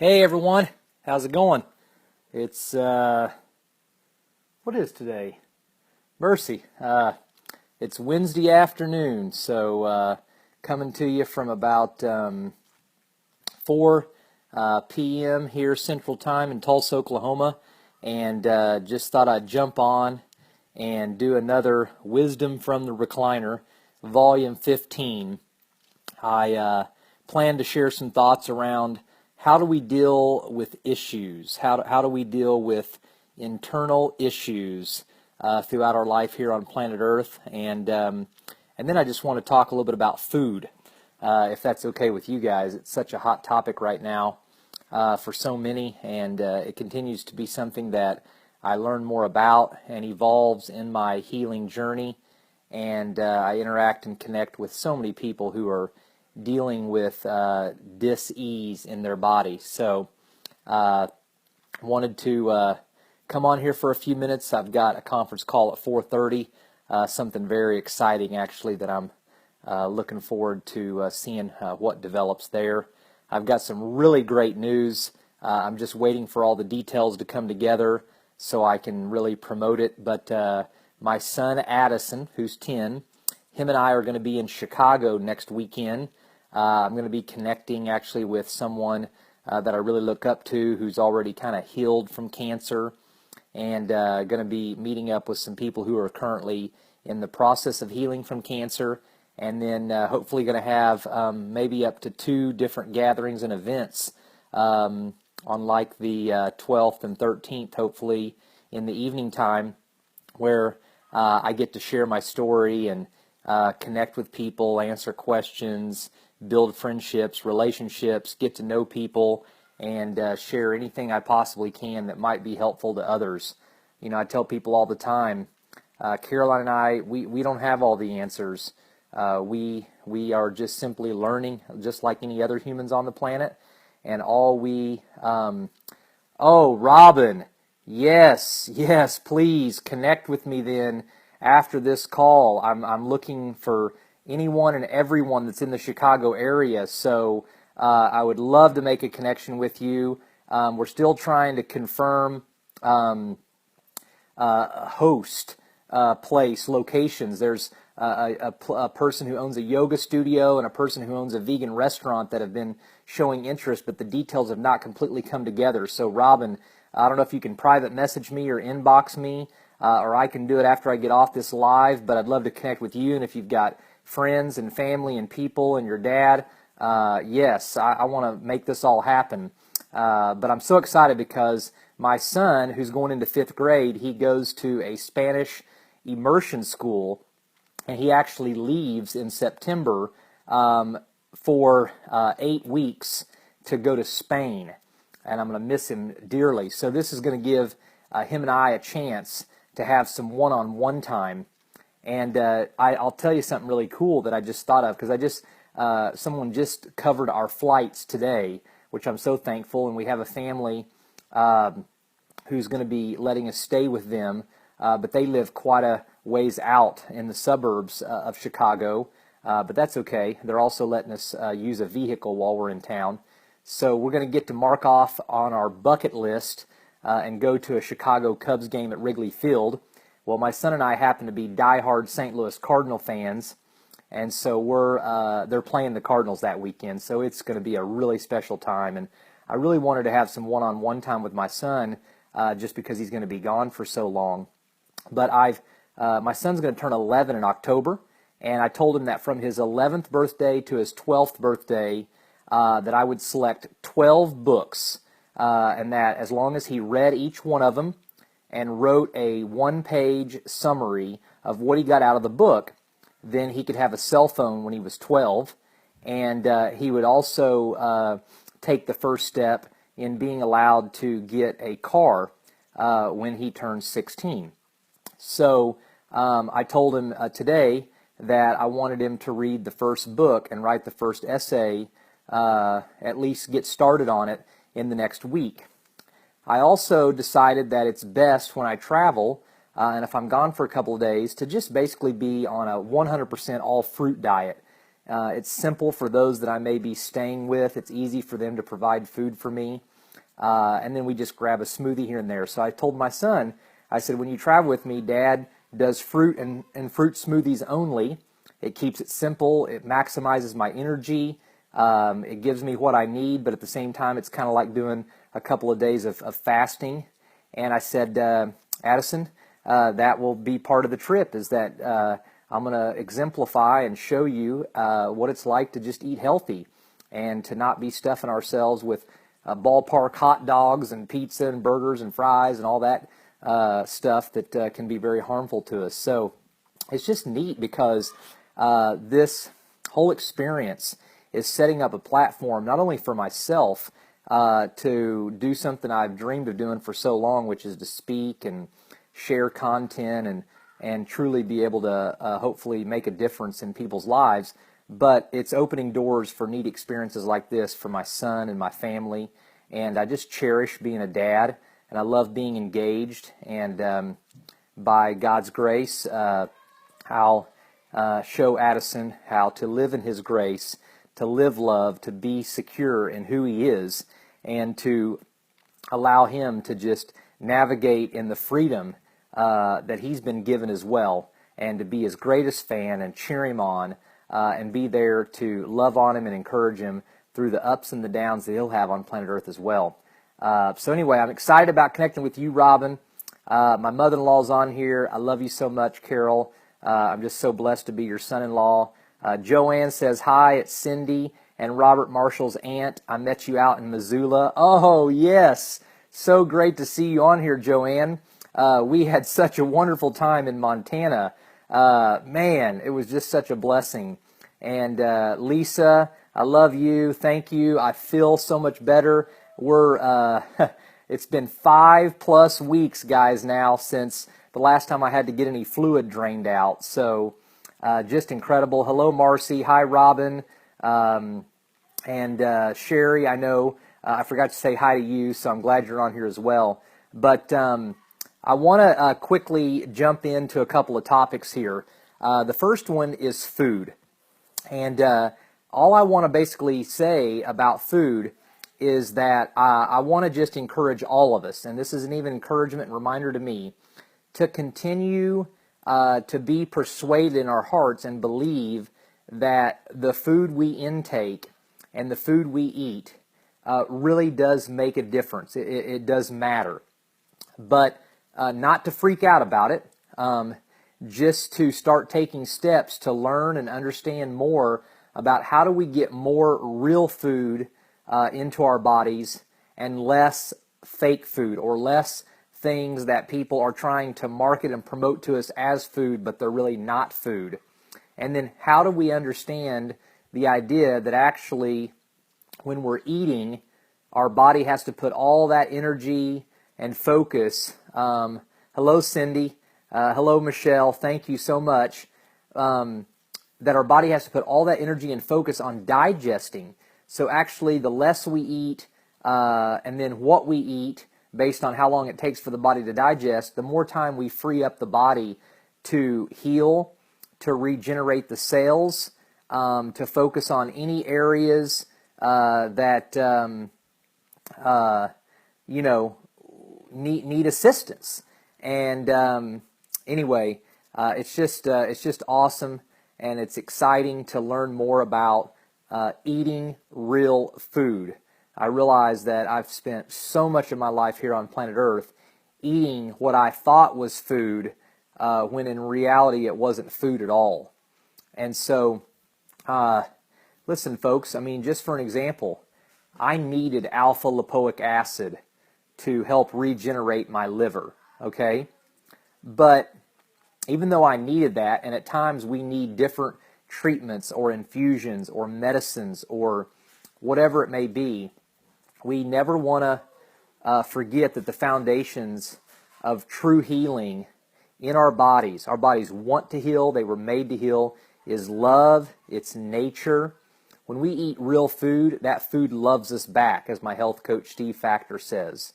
Hey everyone, how's it going? It's what is today? Mercy. It's Wednesday afternoon, so coming to you from about 4 p.m. here Central Time in Tulsa, Oklahoma, and just thought I'd jump on and do another Wisdom from the Recliner, Volume 15. I plan to share some thoughts around how do we deal with issues? How do we deal with internal issues throughout our life here on planet Earth? And then I just want to talk a little bit about food, if that's okay with you guys. It's such a hot topic right now for so many, and it continues to be something that I learn more about and evolves in my healing journey. And I interact and connect with so many people who are dealing with dis-ease in their body. So wanted to come on here for a few minutes. I've got a conference call at 4:30, something very exciting actually that I'm looking forward to seeing what develops there. I've got some really great news. I'm just waiting for all the details to come together so I can really promote it. But my son Addison, who's 10, him and I are going to be in Chicago next weekend. I'm going to be connecting actually with someone that I really look up to who's already kind of healed from cancer, and going to be meeting up with some people who are currently in the process of healing from cancer, and then hopefully going to have maybe up to 2 different gatherings and events on like the 12th and 13th, hopefully in the evening time, where I get to share my story and connect with people, answer questions, build friendships, relationships, get to know people, and share anything I possibly can that might be helpful to others. You know, I tell people all the time, Caroline and I, we don't have all the answers. We are just simply learning, just like any other humans on the planet. And all we, oh, Robin, yes, please connect with me then after this call. I'm looking for anyone and everyone that's in the Chicago area, so I would love to make a connection with you. We're still trying to confirm host, place, locations. There's a person who owns a yoga studio and a person who owns a vegan restaurant that have been showing interest, but the details have not completely come together. So Robin, I don't know if you can private message me or inbox me, or I can do it after I get off this live, but I'd love to connect with you. And if you've got friends and family and people and your dad, yes, I want to make this all happen. But I'm so excited because my son, who's going into 5th grade, he goes to a Spanish immersion school, and he actually leaves in September for 8 weeks to go to Spain, and I'm going to miss him dearly. So this is going to give him and I a chance to have some one-on-one time. And I'll tell you something really cool that I just thought of, because someone just covered our flights today, which I'm so thankful, and we have a family who's going to be letting us stay with them, but they live quite a ways out in the suburbs of Chicago, but that's okay. They're also letting us use a vehicle while we're in town. So we're going to get to mark off on our bucket list and go to a Chicago Cubs game at Wrigley Field. Well, my son and I happen to be diehard St. Louis Cardinal fans, and so they're playing the Cardinals that weekend, so it's going to be a really special time. And I really wanted to have some one-on-one time with my son just because he's going to be gone for so long. But my son's going to turn 11 in October, and I told him that from his 11th birthday to his 12th birthday that I would select 12 books, and that as long as he read each one of them and wrote a 1-page summary of what he got out of the book, then he could have a cell phone when he was 12, and he would also take the first step in being allowed to get a car when he turns 16. So I told him today that I wanted him to read the first book and write the first essay, at least get started on it in the next week. I also decided that it's best when I travel, and if I'm gone for a couple of days, to just basically be on a 100% all fruit diet. It's simple for those that I may be staying with. It's easy for them to provide food for me. And then we just grab a smoothie here and there. So I told my son, I said, when you travel with me, Dad does fruit and fruit smoothies only. It keeps it simple. It maximizes my energy. It gives me what I need, but at the same time, it's kind of like doing a couple of days of fasting. And I said, Addison, that will be part of the trip, is that I'm going to exemplify and show you what it's like to just eat healthy and to not be stuffing ourselves with ballpark hot dogs and pizza and burgers and fries and all that stuff that can be very harmful to us. So it's just neat because this whole experience is setting up a platform not only for myself to do something I've dreamed of doing for so long, which is to speak and share content and truly be able to hopefully make a difference in people's lives, but it's opening doors for neat experiences like this for my son and my family. And I just cherish being a dad, and I love being engaged. And by God's grace, I'll show Addison how to live in His grace, to live love, to be secure in who he is, and to allow him to just navigate in the freedom that he's been given as well, and to be his greatest fan and cheer him on, and be there to love on him and encourage him through the ups and the downs that he'll have on planet Earth as well. So anyway, I'm excited about connecting with you, Robin. My mother-in-law's on here. I love you so much, Carol. I'm just so blessed to be your son-in-law. Joanne says, hi, it's Cindy and Robert Marshall's aunt. I met you out in Missoula. Oh, yes. So great to see you on here, Joanne. We had such a wonderful time in Montana. Man, it was just such a blessing. And Lisa, I love you. Thank you. I feel so much better. It's been 5+ weeks, guys, now since the last time I had to get any fluid drained out. So just incredible. Hello, Marcy. Hi, Robin. And Sherry, I know I forgot to say hi to you, so I'm glad you're on here as well. But I want to quickly jump into a couple of topics here. The first one is food. And all I want to basically say about food is that I want to just encourage all of us, and this is an even encouragement and reminder to me, to continue to be persuaded in our hearts and believe that the food we intake and the food we eat really does make a difference. It does matter. But not to freak out about it, just to start taking steps to learn and understand more about how do we get more real food into our bodies and less fake food, or less things that people are trying to market and promote to us as food, but they're really not food. And then how do we understand the idea that actually when we're eating, our body has to put all that energy and focus. Hello, Cindy. Hello, Michelle. Thank you so much. That our body has to put all that energy and focus on digesting. So actually, the less we eat and then what we eat, based on how long it takes for the body to digest, the more time we free up the body to heal, to regenerate the cells, to focus on any areas that need assistance. And anyway, it's just awesome, and it's exciting to learn more about eating real food. I realize that I've spent so much of my life here on planet Earth eating what I thought was food, when in reality it wasn't food at all. And so, listen, folks, I mean, just for an example, I needed alpha lipoic acid to help regenerate my liver, okay? But even though I needed that, and at times we need different treatments or infusions or medicines or whatever it may be, we never want to forget that the foundations of true healing in our bodies want to heal, they were made to heal, is love, it's nature. When we eat real food, that food loves us back, as my health coach Steve Factor says.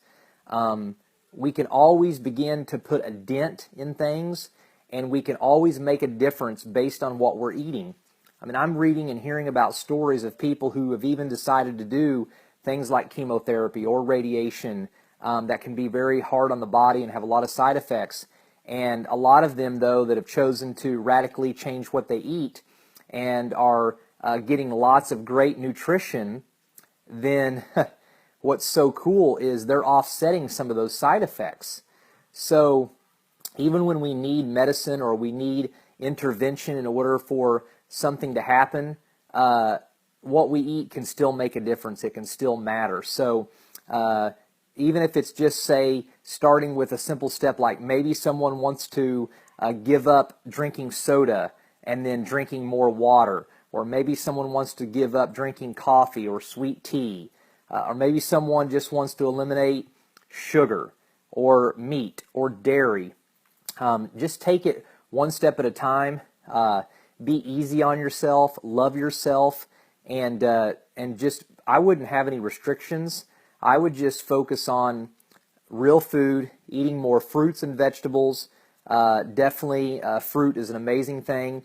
We can always begin to put a dent in things, and we can always make a difference based on what we're eating. I mean, I'm reading and hearing about stories of people who have even decided to do things like chemotherapy or radiation that can be very hard on the body and have a lot of side effects. And a lot of them, though, that have chosen to radically change what they eat and are getting lots of great nutrition, then what's so cool is they're offsetting some of those side effects. So even when we need medicine or we need intervention in order for something to happen, what we eat can still make a difference. It can still matter. So even if it's just, say, starting with a simple step like maybe someone wants to give up drinking soda and then drinking more water, or maybe someone wants to give up drinking coffee or sweet tea, or maybe someone just wants to eliminate sugar or meat or dairy. Just take it one step at a time. Be easy on yourself, love yourself, and just, I wouldn't have any restrictions. I would just focus on real food, eating more fruits and vegetables. Definitely, fruit is an amazing thing.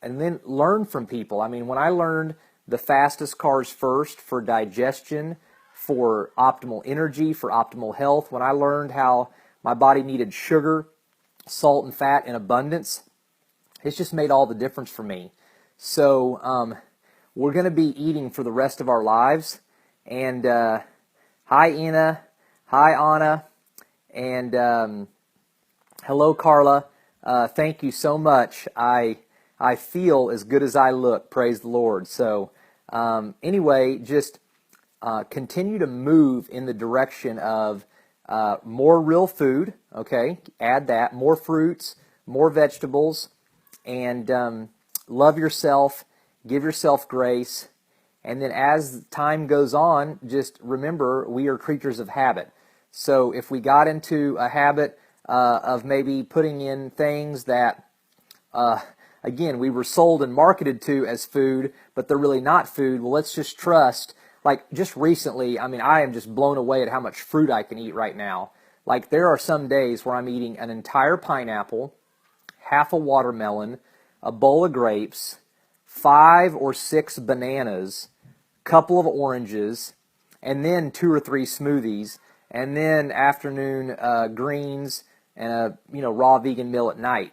And then learn from people. I mean, when I learned the fastest carbs first for digestion, for optimal energy, for optimal health, when I learned how my body needed sugar, salt, and fat in abundance, it's just made all the difference for me. So we're going to be eating for the rest of our lives. And hi, Ina. Hi, Anna. And hello, Carla. Thank you so much. I feel as good as I look. Praise the Lord. So anyway, just continue to move in the direction of more real food. Okay, add that. More fruits, more vegetables, and love yourself. Give yourself grace. And then as time goes on, just remember, we are creatures of habit. So if we got into a habit of maybe putting in things that, again, we were sold and marketed to as food, but they're really not food, well, let's just trust. Like just recently, I mean, I am just blown away at how much fruit I can eat right now. Like there are some days where I'm eating an entire pineapple, half a watermelon, a bowl of grapes, 5 or 6 bananas, couple of oranges, and then 2 or 3 smoothies, and then afternoon greens and a raw vegan meal at night.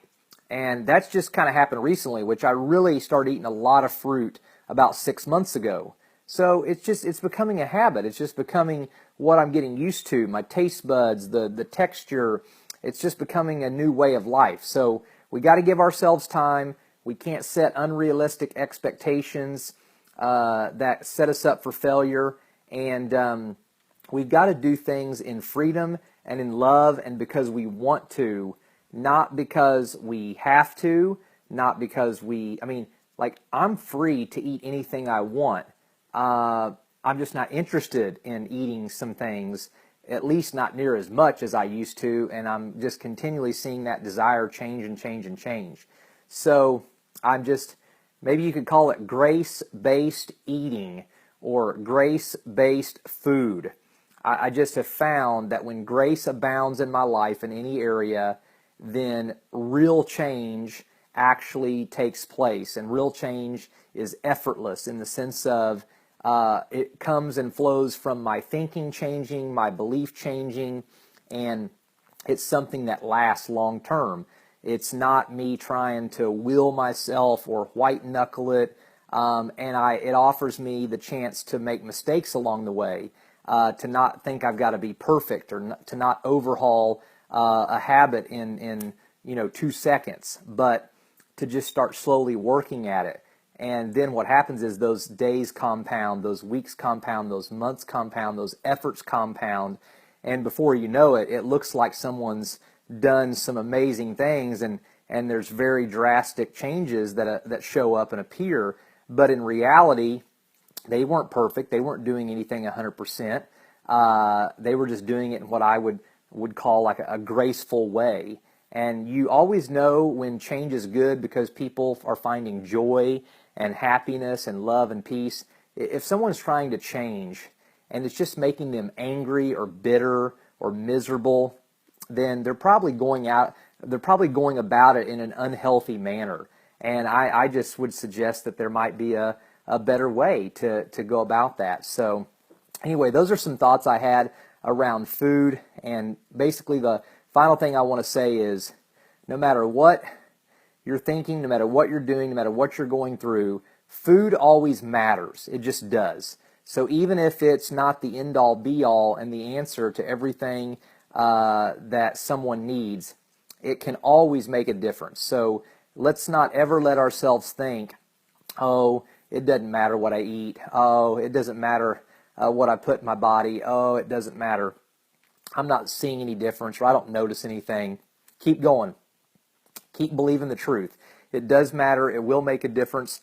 And that's just kind of happened recently, which I really started eating a lot of fruit about 6 months ago. So it's becoming a habit. It's just becoming what I'm getting used to. My taste buds, the texture, it's just becoming a new way of life. So we got to give ourselves time. We can't set unrealistic expectations that set us up for failure. And we've got to do things in freedom and in love and because we want to, not because we have to, not because I'm free to eat anything I want. I'm just not interested in eating some things, at least not near as much as I used to, and I'm just continually seeing that desire change and change and change. So maybe you could call it grace-based eating or grace-based food. I just have found that when grace abounds in my life in any area, then real change actually takes place. And real change is effortless in the sense of it comes and flows from my thinking changing, my belief changing, and it's something that lasts long term. It's not me trying to will myself or white knuckle it, and it offers me the chance to make mistakes along the way, to not think I've got to be perfect or to not overhaul a habit in 2 seconds, but to just start slowly working at it. And then what happens is those days compound, those weeks compound, those months compound, those efforts compound, and before you know it, it looks like someone's done some amazing things, and there's very drastic changes that show up and appear. But in reality, they weren't perfect. They weren't doing anything 100%. They were just doing it in what I would call like a graceful way. And you always know when change is good because people are finding joy and happiness and love and peace. If someone's trying to change and it's just making them angry or bitter or miserable, then they're probably going about it in an unhealthy manner. And I just would suggest that there might be a better way to go about that. So anyway, those are some thoughts I had around food. And basically the final thing I want to say is, no matter what you're thinking, no matter what you're doing, no matter what you're going through, food always matters. It just does. So even if it's not the end-all, be-all and the answer to everything that someone needs, it can always make a difference. So let's not ever let ourselves think, oh, it doesn't matter what I eat. Oh, it doesn't matter what I put in my body. Oh, it doesn't matter. I'm not seeing any difference, or I don't notice anything. Keep going. Keep believing the truth. It does matter. It will make a difference.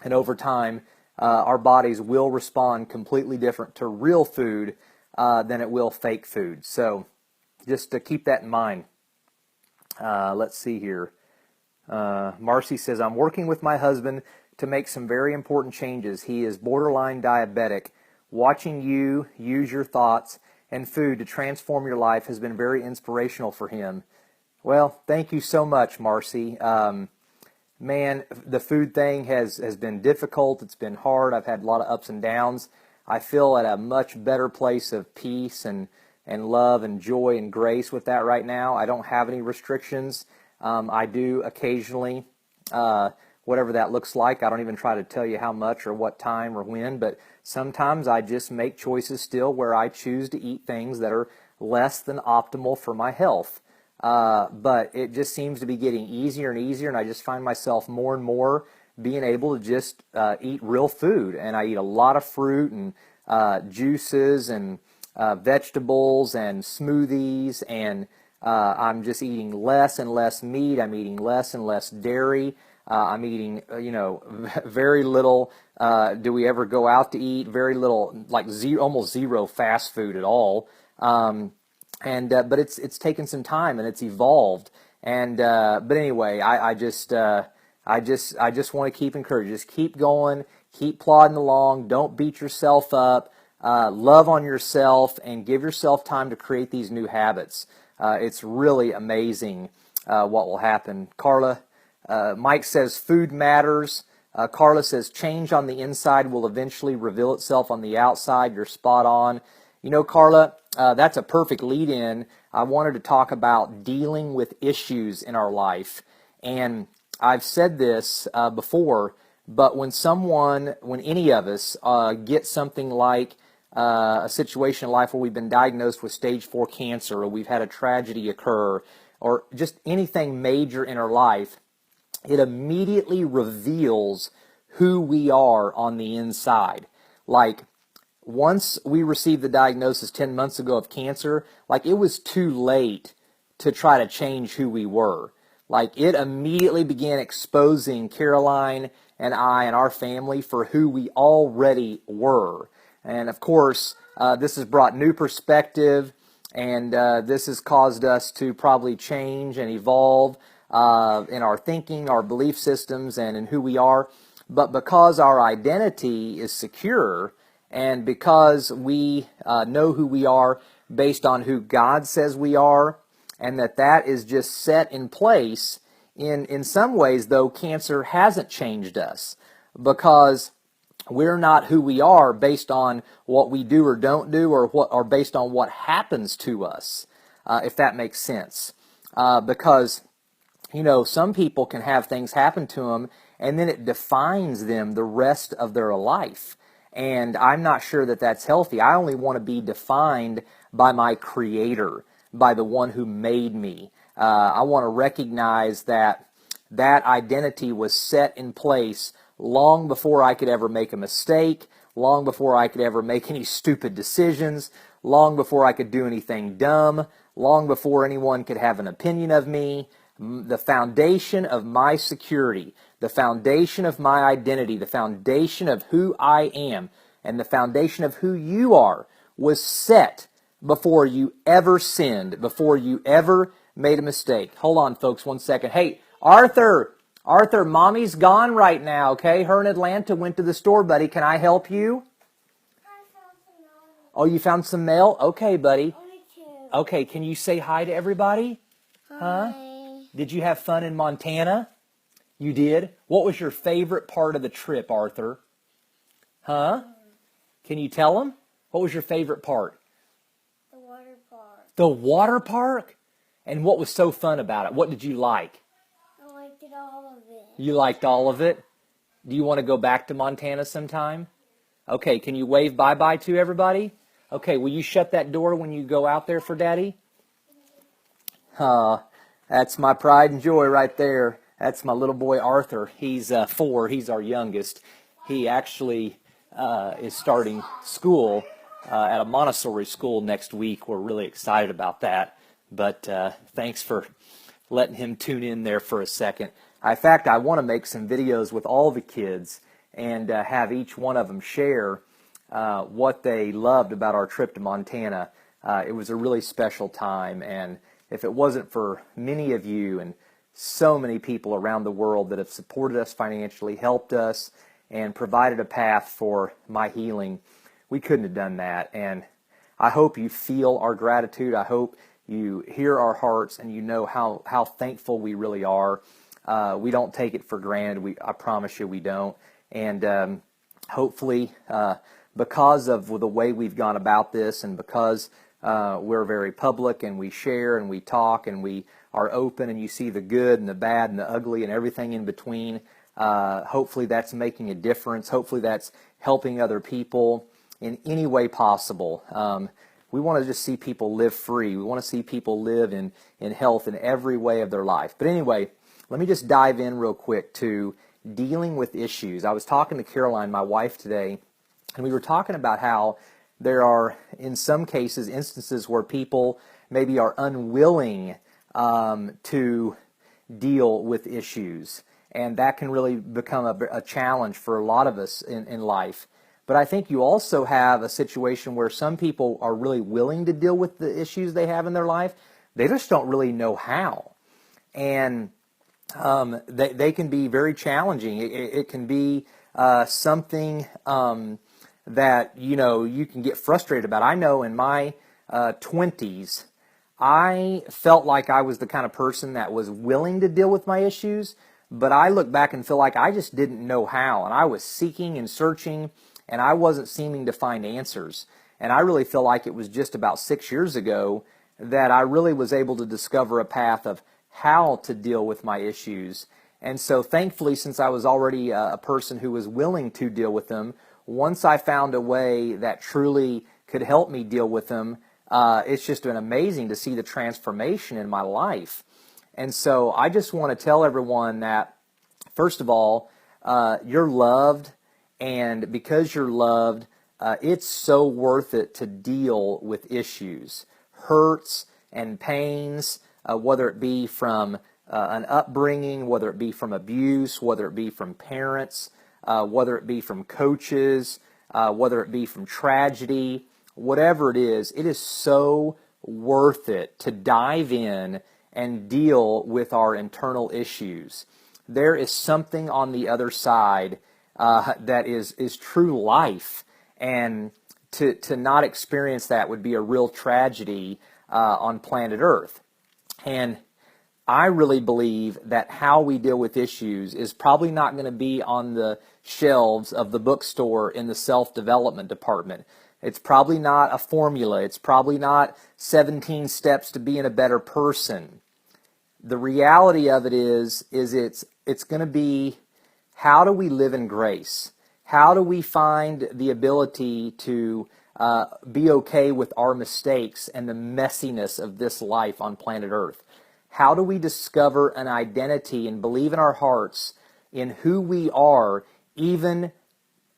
And over time, our bodies will respond completely different to real food than it will fake food. So just to keep that in mind. Let's see here. Marcy says, I'm working with my husband to make some very important changes. He is borderline diabetic. Watching you use your thoughts and food to transform your life has been very inspirational for him. Well, thank you so much, Marcy. Man, the food thing has been difficult. It's been hard. I've had a lot of ups and downs. I feel at a much better place of peace and love and joy and grace with that right now. I don't have any restrictions. I do occasionally, whatever that looks like. I don't even try to tell you how much or what time or when, but sometimes I just make choices still where I choose to eat things that are less than optimal for my health. But it just seems to be getting easier and easier, and I just find myself more and more being able to just eat real food. And I eat a lot of fruit and juices and vegetables and smoothies, and I'm just eating less and less meat. I'm eating less and less dairy. I'm eating, very little. Do we ever go out to eat? Very little, like almost zero fast food at all. But it's taken some time and it's evolved. But anyway, I just want to keep encouraging. Just keep going, keep plodding along. Don't beat yourself up. Love on yourself and give yourself time to create these new habits. It's really amazing what will happen. Carla, Mike says food matters. Carla says change on the inside will eventually reveal itself on the outside. You're spot on. Carla, that's a perfect lead-in. I wanted to talk about dealing with issues in our life. And I've said this before, but when any of us get something like a situation in life where we've been diagnosed with stage 4 cancer, or we've had a tragedy occur, or just anything major in our life, it immediately reveals who we are on the inside. Like, once we received the diagnosis 10 months ago of cancer, like, it was too late to try to change who we were. Like, it immediately began exposing Caroline and I and our family for who we already were. And of course, this has brought new perspective, and this has caused us to probably change and evolve in our thinking, our belief systems, and in who we are. But because our identity is secure, and because we know who we are based on who God says we are, and that is just set in place, in some ways, though, cancer hasn't changed us, because we're not who we are based on what we do or don't do, or based on what happens to us, if that makes sense. Because some people can have things happen to them, and then it defines them the rest of their life. And I'm not sure that that's healthy. I only want to be defined by my Creator, by the one who made me. I want to recognize that identity was set in place long before I could ever make a mistake, long before I could ever make any stupid decisions, long before I could do anything dumb, long before anyone could have an opinion of me. The foundation of my security, the foundation of my identity, the foundation of who I am, and the foundation of who you are was set before you ever sinned, before you ever made a mistake. Hold on, folks, 1 second. Hey, Arthur, Mommy's gone right now, okay? Her in Atlanta went to the store, buddy. Can I help you? I found some mail. Oh, you found some mail? Okay, buddy. Only 2. Okay, can you say hi to everybody? Hi. Huh? Did you have fun in Montana? You did? What was your favorite part of the trip, Arthur? Huh? Can you tell them? What was your favorite part? The water park. The water park? And what was so fun about it? What did you like? I liked it all of it. You liked all of it? Do you want to go back to Montana sometime? Okay, can you wave bye-bye to everybody? Okay, will you shut that door when you go out there for Daddy? That's my pride and joy right there. That's my little boy Arthur. He's 4. He's our youngest. He actually is starting school at a Montessori school next week. We're really excited about that. But thanks for letting him tune in there for a second. In fact, I want to make some videos with all the kids and have each one of them share what they loved about our trip to Montana. It was a really special time, and if it wasn't for many of you and so many people around the world that have supported us financially, helped us, and provided a path for my healing, we couldn't have done that. And I hope you feel our gratitude. I hope you hear our hearts and you know how thankful we really are. We don't take it for granted. I promise you we don't. And hopefully, because of the way we've gone about this and because we're very public and we share and we talk and we are open and you see the good and the bad and the ugly and everything in between, hopefully that's making a difference. Hopefully that's helping other people in any way possible. We want to just see people live free. We want to see people live in health in every way of their life. But anyway, let me just dive in real quick to dealing with issues. I was talking to Caroline, my wife, today, and we were talking about how there are, in some cases, instances where people maybe are unwilling to deal with issues. And that can really become a challenge for a lot of us in life. But I think you also have a situation where some people are really willing to deal with the issues they have in their life. They just don't really know how. And they can be very challenging. It can be something that, you can get frustrated about. I know in my 20s, I felt like I was the kind of person that was willing to deal with my issues, but I look back and feel like I just didn't know how. And I was seeking and searching, and I wasn't seeming to find answers. And I really feel like it was just about 6 years ago that I really was able to discover a path of how to deal with my issues. And so thankfully, since I was already a person who was willing to deal with them, once I found a way that truly could help me deal with them, it's just been amazing to see the transformation in my life. And so I just want to tell everyone that, first of all, you're loved, and because you're loved, it's so worth it to deal with issues, hurts and pains, whether it be from an upbringing, whether it be from abuse, whether it be from parents, whether it be from coaches, whether it be from tragedy, whatever it is so worth it to dive in and deal with our internal issues. There is something on the other side that is true life, and to not experience that would be a real tragedy on planet Earth. And I really believe that how we deal with issues is probably not going to be on the shelves of the bookstore in the self-development department. It's probably not a formula. It's probably not 17 steps to being a better person. The reality of it is it's going to be, how do we live in grace? How do we find the ability to be okay with our mistakes and the messiness of this life on planet Earth? How do we discover an identity and believe in our hearts in who we are, even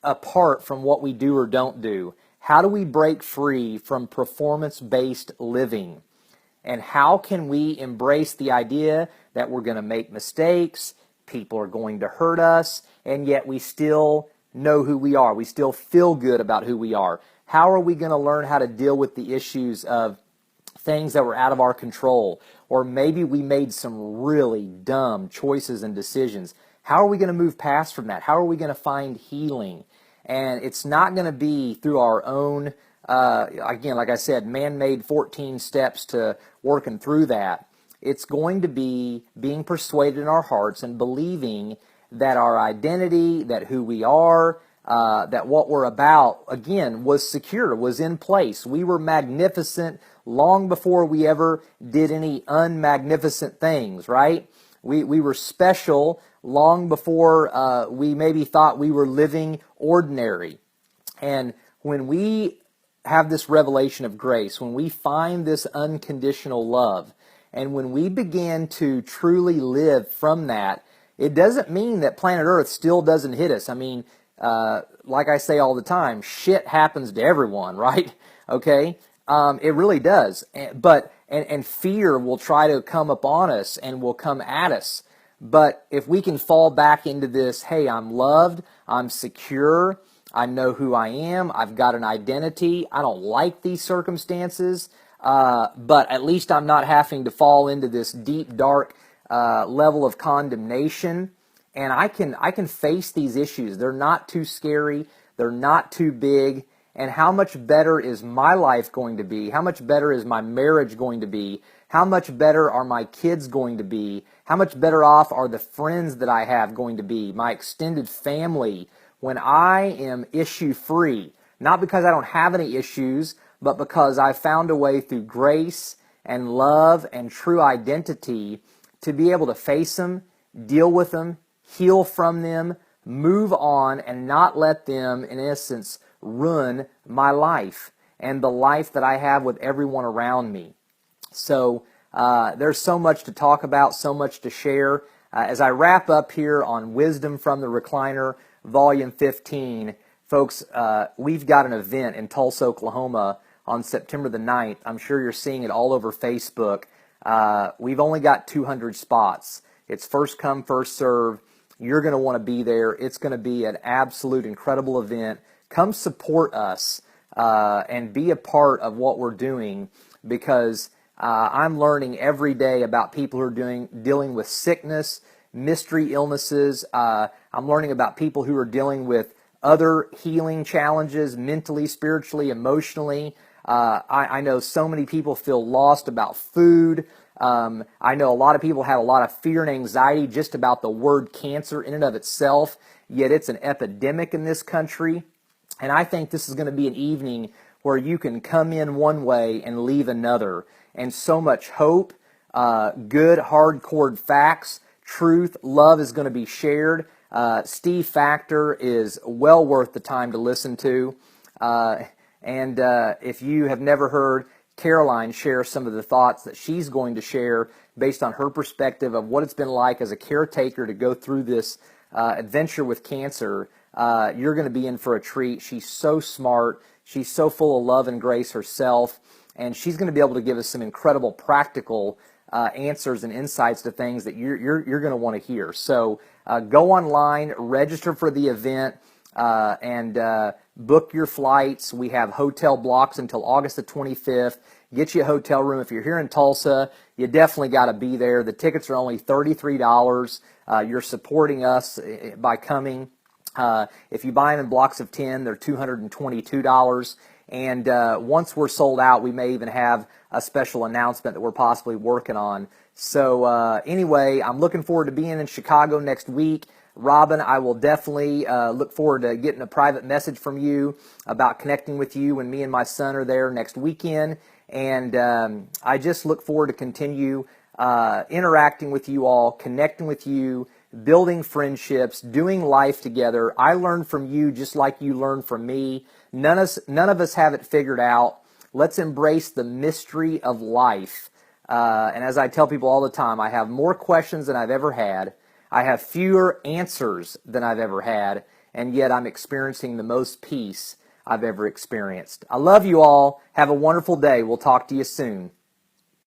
apart from what we do or don't do? How do we break free from performance-based living? And how can we embrace the idea that we're going to make mistakes, people are going to hurt us, and yet we still know who we are. We still feel good about who we are. How are we going to learn how to deal with the issues of things that were out of our control? Or maybe we made some really dumb choices and decisions. How are we going to move past from that? How are we going to find healing? And it's not going to be through our own, again, like I said, man-made 14 steps to working through that. It's going to be being persuaded in our hearts and believing that our identity, that who we are, that what we're about, again, was secure, was in place. We were magnificent long before we ever did any unmagnificent things, right? We were special long before we maybe thought we were living ordinary. And when we have this revelation of grace, when we find this unconditional love, and when we begin to truly live from that, it doesn't mean that planet Earth still doesn't hit us. I mean, like I say all the time, shit happens to everyone, right? Okay? It really does. And fear will try to come upon us and will come at us. But if we can fall back into this, hey, I'm loved, I'm secure, I know who I am, I've got an identity, I don't like these circumstances, but at least I'm not having to fall into this deep, dark level of condemnation, and I can face these issues. They're not too scary, they're not too big, and how much better is my life going to be? How much better is my marriage going to be? How much better are my kids going to be? How much better off are the friends that I have going to be? My extended family, when I am issue-free, not because I don't have any issues, but because I found a way through grace and love and true identity to be able to face them, deal with them, heal from them, move on, and not let them, in essence, ruin my life and the life that I have with everyone around me. So there's so much to talk about, so much to share. As I wrap up here on Wisdom from the Recliner, Volume 15, folks, we've got an event in Tulsa, Oklahoma on September the 9th. I'm sure you're seeing it all over Facebook. We've only got 200 spots. It's first come, first serve. You're going to want to be there. It's going to be an absolute incredible event. Come support us and be a part of what we're doing, because I'm learning every day about people who are dealing with sickness, mystery illnesses. I'm learning about people who are dealing with other healing challenges, mentally, spiritually, emotionally. I know so many people feel lost about food. I know a lot of people have a lot of fear and anxiety just about the word cancer in and of itself, yet it's an epidemic in this country. And I think this is going to be an evening where you can come in one way and leave another. And so much hope, good, hard-core facts, truth, love is going to be shared. Steve Factor is well worth the time to listen to. And if you have never heard Caroline share some of the thoughts that she's going to share based on her perspective of what it's been like as a caretaker to go through this adventure with cancer, you're going to be in for a treat. She's so smart. She's so full of love and grace herself. And she's going to be able to give us some incredible practical answers and insights to things that you're going to want to hear. So go online, register for the event, and book your flights. We have hotel blocks until August the 25th. Get you a hotel room. If you're here in Tulsa, you definitely got to be there. The tickets are only $33. You're supporting us by coming. If you buy them in blocks of 10, they're $222. And once we're sold out, we may even have a special announcement that we're possibly working on. So anyway, I'm looking forward to being in Chicago next week. Robin, I will definitely look forward to getting a private message from you about connecting with you when me and my son are there next weekend. And I just look forward to continue interacting with you all, connecting with you, building friendships, doing life together. I learn from you just like you learn from me. None of us have it figured out. Let's embrace the mystery of life. And as I tell people all the time, I have more questions than I've ever had. I have fewer answers than I've ever had. And yet I'm experiencing the most peace I've ever experienced. I love you all. Have a wonderful day. We'll talk to you soon.